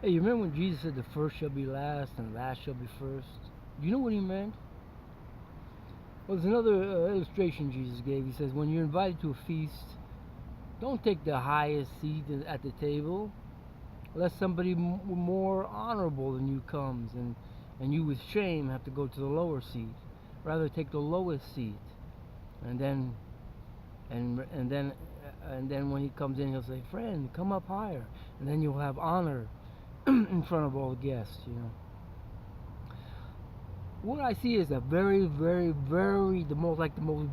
Hey, you remember when Jesus said the first shall be last and the last shall be first? Do you know what he meant? Well, there's another illustration Jesus gave. He says, when you're invited to a feast, don't take the highest seat at the table, lest somebody more honorable than you comes, and you with shame have to go to the lower seat. Rather, take the lowest seat, and then and then and then when he comes in, he'll say, "Friend, come up higher," and then you'll have honor in front of all the guests. What I see is a very, very, very the most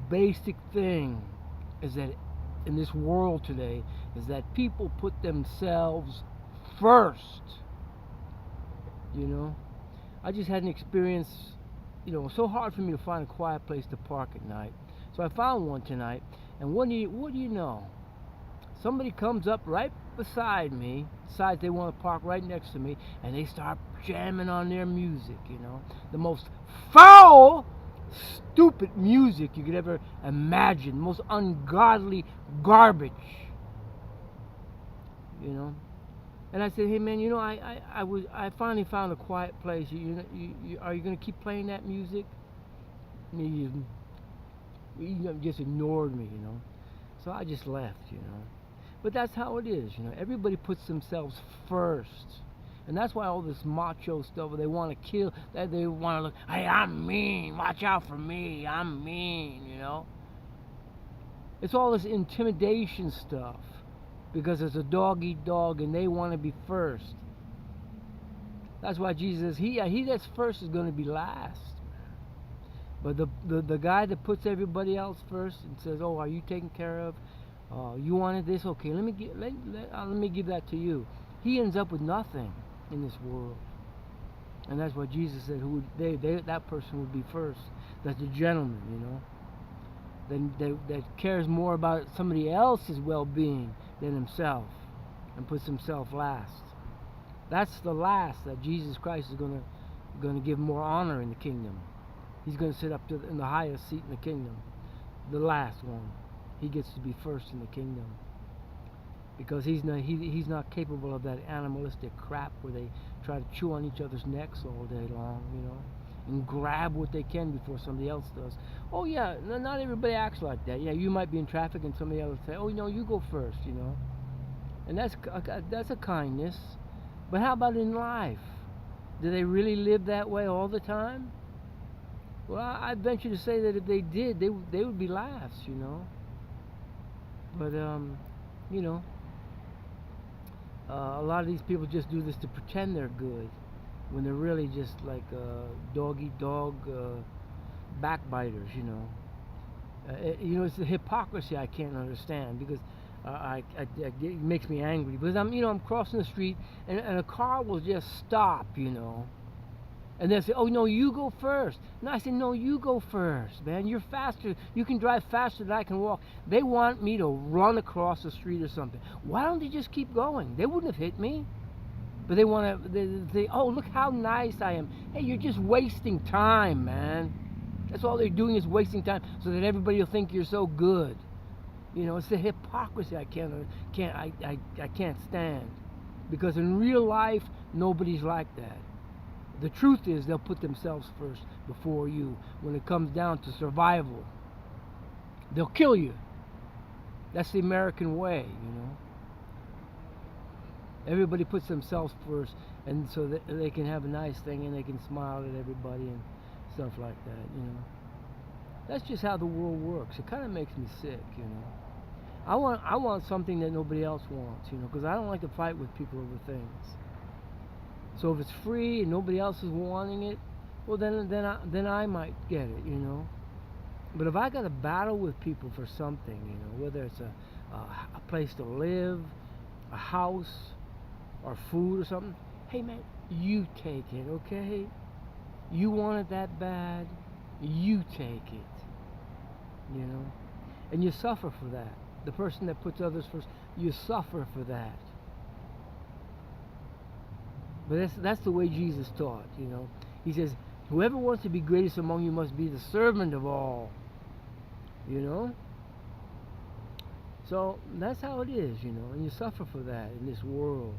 basic thing is that in this world today is that people put themselves first. You know, I just had an experience. It was so hard for me to find a quiet place to park at night, so I found one tonight. And what do you know? Somebody comes up right beside me, decides they want to park right next to me, and they start jamming on their music, the most foul, stupid music you could ever imagine, the most ungodly garbage, you know. And I said, hey man, I finally found a quiet place. Are you gonna keep playing that music? And he just ignored me. So I just left. But that's how it is. Everybody puts themselves first. And that's why all this macho stuff, they want to kill, that they want to look, hey, I'm mean, watch out for me, I'm mean. It's all this intimidation stuff because it's a dog eat dog and they want to be first. That's why Jesus says, he that's first is going to be last. But the guy that puts everybody else first and says, oh, are you taken care of? You wanted this? Okay, let me give that to you. He ends up with nothing in this world. And that's what Jesus said, that person would be first. That's a gentleman, that cares more about somebody else's well-being than himself and puts himself last. That's the last that Jesus Christ is going to give more honor in the kingdom. He's going to sit up in the highest seat in the kingdom, the last one. He gets to be first in the kingdom because he's not capable of that animalistic crap where they try to chew on each other's necks all day long, and grab what they can before somebody else does. Oh yeah, not everybody acts like that. Yeah, you might be in traffic and somebody else will say, oh, you go first. And that's a kindness. But how about in life? Do they really live that way all the time? Well, I venture to say that if they did, they would be last. But you know, a lot of these people just do this to pretend they're good, when they're really just like dog eat dog backbiters. It's the hypocrisy I can't understand because it makes me angry because I'm crossing the street and a car will just stop. And they'll say, oh, no, you go first. And I say, no, you go first, man. You're faster. You can drive faster than I can walk. They want me to run across the street or something. Why don't they just keep going? They wouldn't have hit me. But they want to, they oh, look how nice I am. Hey, you're just wasting time, man. That's all they're doing is wasting time so that everybody will think you're so good. It's the hypocrisy I can't stand. Because in real life, nobody's like that. The truth is they'll put themselves first before you when it comes down to survival. They'll kill you. That's the American way. Everybody puts themselves first and so that they can have a nice thing and they can smile at everybody and stuff like that. That's just how the world works. It kind of makes me sick. I want something that nobody else wants, because I don't like to fight with people over things. So if it's free and nobody else is wanting it, well then I might get it. But if I got to battle with people for something, whether it's a place to live, a house, or food or something, hey man, you take it, okay? You want it that bad, you take it. And you suffer for that. The person that puts others first, you suffer for that. But that's the way Jesus taught. He says, whoever wants to be greatest among you must be the servant of all. So that's how it is, and you suffer for that in this world.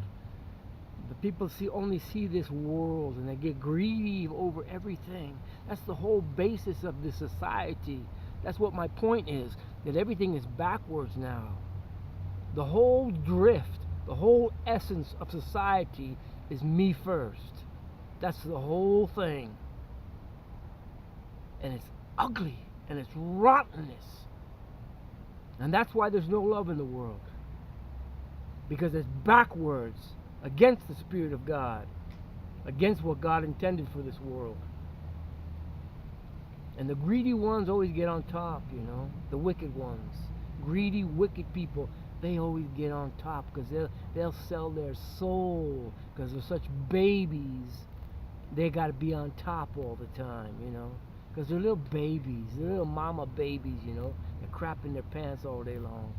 The people only see this world, and they get greedy over everything. That's the whole basis of this society. That's what my point is, that everything is backwards now. The whole drift, the whole essence of society is me first. That's the whole thing. And it's ugly, and it's rottenness. And that's why there's no love in the world. Because it's backwards, against the Spirit of God, against what God intended for this world. And the greedy ones always get on top, you know, the wicked ones. Greedy, wicked people, they always get on top because they'll sell their soul because they're such babies. They got to be on top all the time, you know, because they're little babies, they're little mama babies, you know. They're crapping their pants all day long,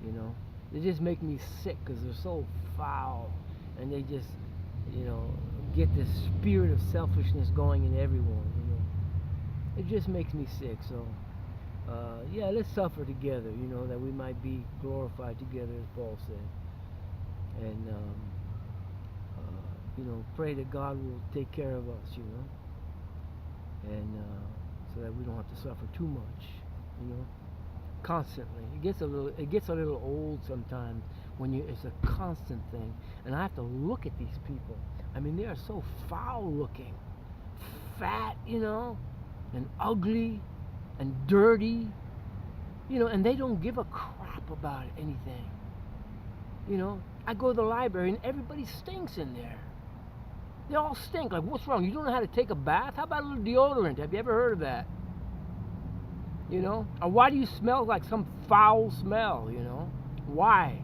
you know. They just make me sick because they're so foul, and they just, you know, get this spirit of selfishness going in everyone, you know. It just makes me sick. So yeah, let's suffer together, you know, that we might be glorified together, as Paul said. And you know, pray that God will take care of us, you know, and so that we don't have to suffer too much, you know, constantly. It gets a little old sometimes when it's a constant thing, and I have to look at these people. I mean, they are so foul looking, fat, you know, and ugly and dirty, you know, and they don't give a crap about anything. You know, I go to the library and everybody stinks in there. They all stink. Like, what's wrong? You don't know how to take a bath? How about a little deodorant? Have you ever heard of that? You know? Or why do you smell like some foul smell, you know? Why?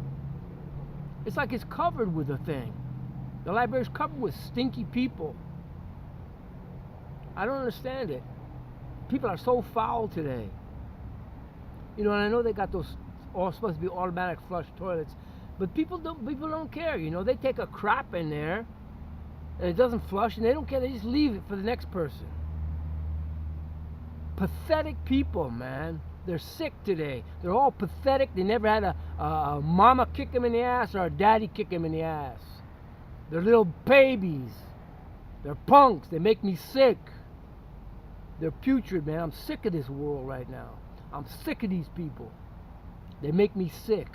It's like it's covered with a thing. The library's covered with stinky people. I don't understand it. People are so foul today. You know, and I know they got those all supposed to be automatic flush toilets, but people don't care, you know. They take a crap in there and it doesn't flush, and they don't care. They just leave it for the next person. Pathetic people, man. They're sick today. They're all pathetic. They never had a mama kick them in the ass or a daddy kick them in the ass. They're little babies. They're punks. They make me sick. They're putrid, man. I'm sick of this world right now. I'm sick of these people. They make me sick.